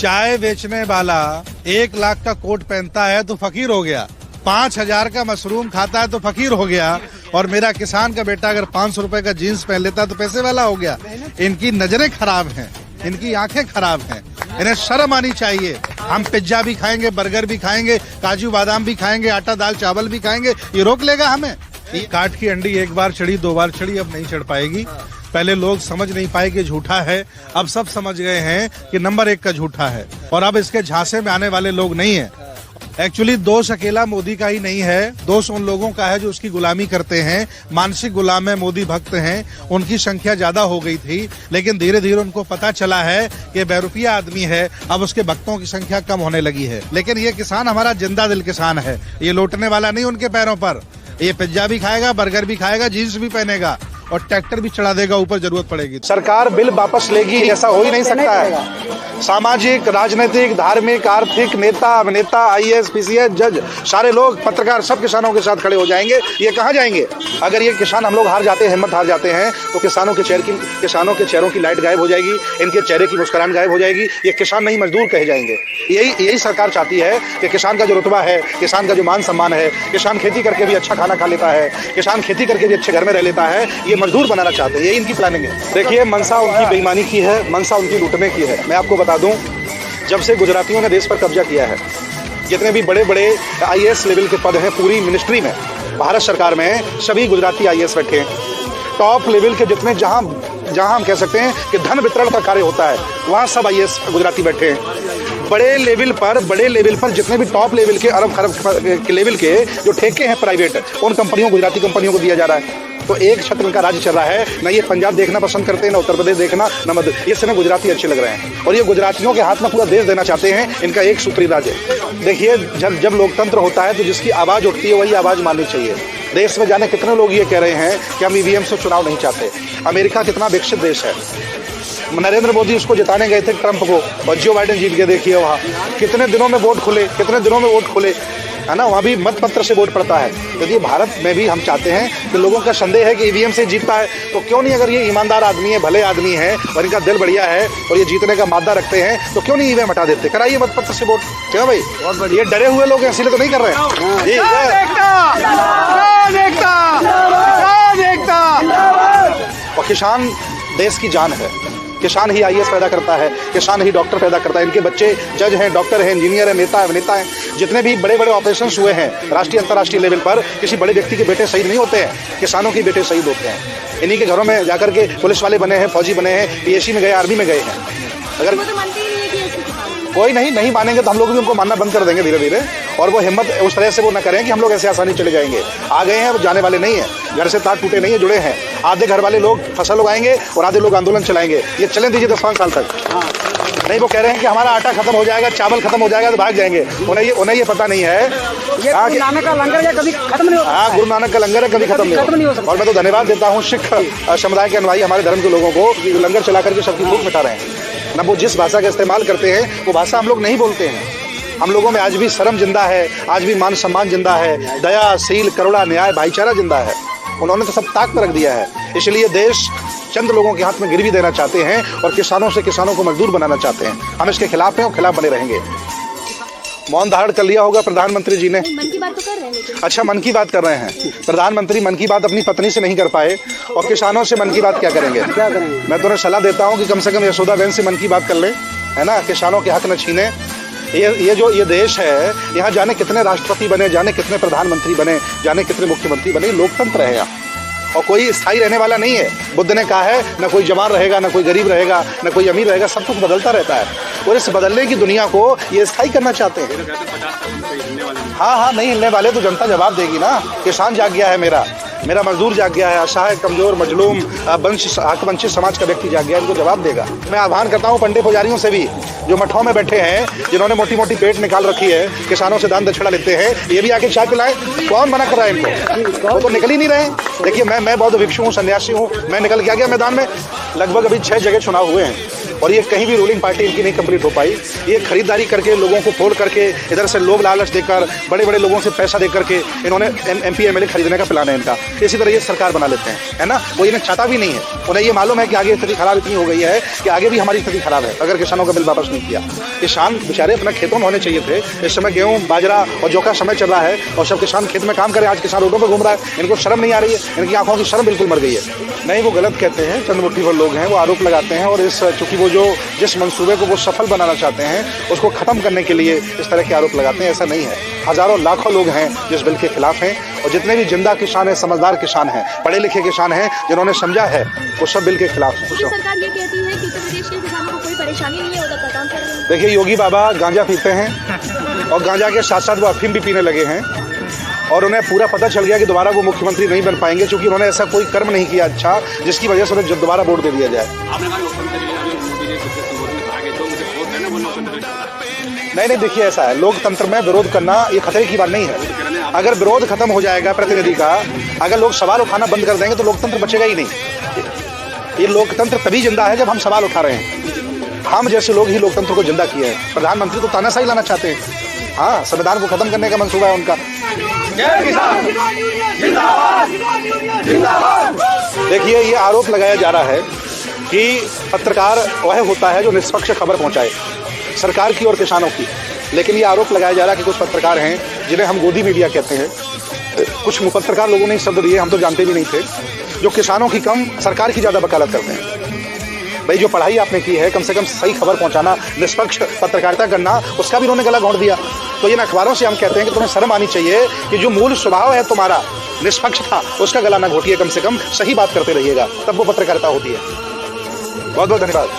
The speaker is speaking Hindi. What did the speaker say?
चाय बेचने वाला 1 लाख का कोट पहनता है तो फकीर हो गया, 5,000 का मशरूम खाता है तो फकीर हो गया, और मेरा किसान का बेटा अगर 500 रुपए का जीन्स पहन लेता है तो पैसे वाला हो गया। इनकी नजरें खराब हैं, इनकी आंखें खराब हैं, इन्हें शर्म आनी चाहिए। हम पिज्जा भी खाएंगे, बर्गर भी खाएंगे, काजू बादाम भी खाएंगे, आटा दाल चावल भी खाएंगे, ये रोक लेगा हमें? ये काठ की अंडी एक बार चढ़ी, 2 बार चढ़ी, अब नहीं चढ़ पाएगी। पहले लोग समझ नहीं पाए कि झूठा है, अब सब समझ गए हैं कि नंबर 1 का झूठा है, और अब इसके झांसे में आने वाले लोग नहीं है। एक्चुअली दोष अकेला मोदी का ही नहीं है, दोष उन लोगों का है जो उसकी गुलामी करते हैं, मानसिक गुलाम है, मोदी भक्त हैं। उनकी संख्या ज्यादा हो गई थी, लेकिन धीरे धीरे उनको पता चला है कि बेरुपया आदमी है, अब उसके भक्तों की संख्या कम होने लगी है। लेकिन ये किसान हमारा जिंदा दिल किसान है, ये लौटने वाला नहीं उनके पैरों पर। ये पिज्जा भी खाएगा, बर्गर भी खाएगा, जीन्स भी पहनेगा और ट्रैक्टर भी चढ़ा देगा ऊपर जरूरत पड़ेगी। सरकार बिल वापस लेगी, ऐसा हो ही नहीं सकता है। सामाजिक, राजनीतिक, धार्मिक, आर्थिक नेता, अभिनेता, IAS, PCS, जज, सारे लोग, पत्रकार, सब किसानों के साथ खड़े हो जाएंगे। ये कहाँ जाएंगे? अगर ये किसान हम लोग हार जाते हैं, हिम्मत हार जाते हैं, तो किसानों के चेहरों की लाइट गायब हो जाएगी, इनके चेहरे की मुस्कुराहट गायब हो जाएगी। ये किसान नहीं मजदूर कहे जाएंगे। यही सरकार चाहती है कि किसान का जो रुतबा है, किसान का जो मान सम्मान है, किसान खेती करके भी अच्छा खाना खा लेता है, किसान खेती करके भी अच्छे घर में रह लेता है, ये मजदूर बनाना चाहते हैं। यही इनकी प्लानिंग है। देखिए, मंशा उनकी बेईमानी की है, मंशा उनकी लूटने की है। मैं आपको बता दूं, जब से गुजरातियों ने देश पर कब्जा किया है, जितने भी बड़े बड़े IAS लेवल के पद हैं पूरी मिनिस्ट्री में, भारत सरकार में, सभी गुजराती IAS बैठे हैं। टॉप लेवल के जितने जहां हम कह सकते हैं कि धन वितरण का कार्य होता है, वहां सब IAS गुजराती बैठे हैं। बड़े लेवल पर जितने भी टॉप लेवल के, अरब खरब के लेवल के जो ठेके हैं प्राइवेट, उन कंपनियों, गुजराती कंपनियों को दिया जा रहा है। तो एक छत्र का राज्य चल रहा है। न ये पंजाब देखना पसंद करते हैं, न उत्तर प्रदेश देखना, न मध्य, ये सिर्फ गुजराती अच्छे लग रहे हैं, और ये गुजरातियों के हाथ में पूरा देश देना चाहते हैं। इनका एक सूत्री राज है। देखिए, जब लोकतंत्र होता है तो जिसकी आवाज़ उठती है वही आवाज़ माननी चाहिए। देश में जाने कितने लोग ये कह रहे हैं कि हम EVM से चुनाव नहीं चाहते। अमेरिका कितना विकसित देश है, नरेंद्र मोदी उसको जिताने गए थे ट्रंप को, और जो बाइडेन जीत के देखिए वहाँ कितने दिनों में वोट खुले, है ना, वहाँ भी मत पत्र से वोट पड़ता है। यदि भारत में भी हम चाहते हैं कि लोगों का संदेह है कि EVM से जीतता है, तो क्यों नहीं, अगर ये ईमानदार आदमी है, भले आदमी है, और इनका दिल बढ़िया है, और ये जीतने का मादा रखते हैं, तो क्यों नहीं EVM हटा देते? कराइए मत पत्र से वोट। क्यों भाई? बहुत बढ़िया। ये डरे हुए लोग इसीलिए तो नहीं कर रहे हैं। और किसान देश की जान है। किसान ही IAS पैदा करता है, किसान ही डॉक्टर पैदा करता है। इनके बच्चे जज हैं, डॉक्टर हैं, इंजीनियर हैं, नेता अभिनेता हैं। जितने भी बड़े बड़े ऑपरेशंस हुए हैं राष्ट्रीय अंतर्राष्ट्रीय लेवल पर, किसी बड़े व्यक्ति के बेटे शहीद नहीं होते हैं, किसानों के बेटे शहीद होते हैं। इन्हीं के घरों में जाकर के पुलिस वाले बने हैं, फौजी बने हैं, PSC में गए, आर्मी में गए हैं। अगर कोई नहीं मानेंगे तो हम लोग भी उनको मानना बंद कर देंगे धीरे धीरे, और वो हिम्मत उस तरह से वो न करें कि हम लोग ऐसे आसानी चले जाएंगे। आ गए हैं, जाने वाले नहीं है। घर से तार टूटे नहीं है, जुड़े हैं। आधे घर वाले लोग फसल उगाएंगे और आधे लोग आंदोलन चलाएंगे। ये चले दीजिए 10-5 साल तक। नहीं, वो कह रहे हैं कि हमारा आटा खत्म हो जाएगा, चावल खत्म हो जाएगा तो भाग जाएंगे। उन्हें ये पता नहीं है गुरु नानक का लंगर है, कभी खत्म नहीं होगा। और मैं तो धन्यवाद देता हूँ सिख समुदाय के अनुयायी, हमारे धर्म के लोगों को, जो लंगर चला करके सबकी भूख मिटा रहे हैं। ना वो जिस भाषा का इस्तेमाल करते हैं वो भाषा हम लोग नहीं बोलते हैं। हम लोगों में आज भी शर्म जिंदा है, आज भी मान सम्मान जिंदा है, दया, शील, करुणा, न्याय, भाईचारा जिंदा है। उन्होंने तो सब ताक पर रख दिया है। इसलिए देश चंद लोगों के हाथ में गिरवी देना चाहते हैं, और किसानों को मजदूर बनाना चाहते हैं। हम इसके खिलाफ हैं और खिलाफ बने रहेंगे। मौन धारण कर लिया होगा प्रधानमंत्री जी ने। मन की बात तो कर रहे हैं। अच्छा, मन की बात कर रहे हैं। प्रधानमंत्री मन की बात अपनी पत्नी से नहीं कर पाए, और किसानों से मन की बात क्या करेंगे? मैं तो उन्हें सलाह देता हूँ कि कम से कम यशोदा बहन से मन की बात कर ले, है ना, किसानों के हक न छीने। ये देश है, यहाँ जाने कितने राष्ट्रपति बने, जाने कितने प्रधानमंत्री बने, जाने कितने मुख्यमंत्री बने। लोकतंत्र है यहाँ, और कोई स्थायी रहने वाला नहीं है। बुद्ध ने कहा है, न कोई जवान रहेगा, न कोई गरीब रहेगा, न कोई अमीर रहेगा, सब कुछ बदलता रहता है। और इस बदलने की दुनिया को ये स्थायी करना चाहते हैं। हाँ, नहीं हिलने वाले तो जनता जवाब देगी ना। किसान जाग गया है, मेरा मजदूर जाग गया है, असहाय, कमजोर, मजलूम, वंचित समाज का व्यक्ति जाग गया है, उनको जवाब देगा। मैं आह्वान करता हूँ पंडित पुजारियों से भी, जो मठों में बैठे हैं, जिन्होंने मोटी मोटी पेट निकाल रखी है, किसानों से दान दक्षिणा लेते हैं, ये भी आके चाय पिलाएं। कौन मना कर रहा है इनको? वो तो निकल ही नहीं रहे। देखिए, मैं बौद्ध भिक्षु हूँ, सन्यासी हूँ, मैं निकल के आ गया मैदान में। लगभग अभी 6 जगह चुनाव हुए हैं। और ये कहीं भी रूलिंग पार्टी इनकी नहीं कंप्लीट हो पाई। ये खरीदारी करके, लोगों को फोड़ करके, इधर से लोग लालच देकर, बड़े बड़े लोगों से पैसा दे करके इन्होंने MP MLA खरीदने का प्लान है इनका। इसी तरह ये सरकार बना लेते हैं, है ना। वो इन्हें चाहता भी नहीं है, उन्हें ये मालूम है कि आगे स्थिति खराब इतनी हो गई है कि आगे भी हमारी स्थिति खराब है अगर किसानों का बिल वापस नहीं किया। किसान बेचारे अपने खेतों में होने चाहिए थे। इस समय गेहूँ, बाजरा और जौ का समय चल रहा है और सब किसान खेत में काम करें। आज किसान रोडों पर घूम रहा है, इनको शर्म नहीं आ रही है, इनकी आंखों की शर्म बिल्कुल मर गई है। नहीं, वो गलत कहते हैं, चंद मुट्ठी भर लोग हैं, वो आरोप लगाते हैं और चूंकि वो जिस मंसूबे को वो सफल बनाना चाहते हैं उसको खत्म करने के लिए इस तरह के आरोप लगाते हैं। ऐसा नहीं है। हजारों लाखों लोग हैं जिस बिल के खिलाफ हैं और जितने भी जिंदा किसान हैं, समझदार किसान हैं, पढ़े लिखे किसान हैं, जिन्होंने समझा है, वो सब बिल के खिलाफ हैं। सरकार ये कहती है कि उत्तर प्रदेश के किसानों को कोई परेशानी नहीं है, उधर का काम कर रहे हैं। देखिए, योगी बाबा गांजा पीते हैं और गांजा के साथ साथ वो अफीम भी पीने लगे हैं और उन्हें पूरा पता चल गया कि दोबारा वो मुख्यमंत्री नहीं बन पाएंगे, क्योंकि उन्होंने ऐसा कोई कर्म नहीं किया अच्छा जिसकी वजह से उन्हें दोबारा वोट दे दिया जाए। नहीं, देखिए, ऐसा है, लोकतंत्र में विरोध करना ये खतरे की बात नहीं है। अगर विरोध खत्म हो जाएगा प्रतिनिधि का, अगर लोग सवाल उठाना बंद कर देंगे तो लोकतंत्र बचेगा ही नहीं। ये लोकतंत्र तभी जिंदा है जब हम सवाल उठा रहे हैं। हम जैसे लोग ही लोकतंत्र को जिंदा किए हैं। प्रधानमंत्री तो तानाशाही लाना चाहते हैं। हाँ, संविधान को खत्म करने का मंसूबा है उनका। देखिए, ये आरोप लगाया जा रहा है कि पत्रकार वह होता है जो निष्पक्ष खबर पहुंचाए सरकार की और किसानों की, लेकिन ये आरोप लगाया जा रहा है कि कुछ पत्रकार हैं जिन्हें हम गोदी मीडिया कहते हैं। कुछ पत्रकार लोगों ने शब्द दिए, हम तो जानते भी नहीं थे, जो किसानों की कम सरकार की ज़्यादा वकालत करते हैं। भाई, जो पढ़ाई आपने की है, कम से कम सही खबर पहुंचाना, निष्पक्ष पत्रकारिता करना, उसका भी उन्होंने गला घोंट दिया। तो इन अखबारों से हम कहते हैं कि तुम्हें शर्म आनी चाहिए कि जो मूल स्वभाव है तुम्हारा निष्पक्षता, उसका गला ना घोटिए, कम से कम सही बात करते रहिएगा, तब वो पत्रकारिता होती है। बहुत बहुत धन्यवाद।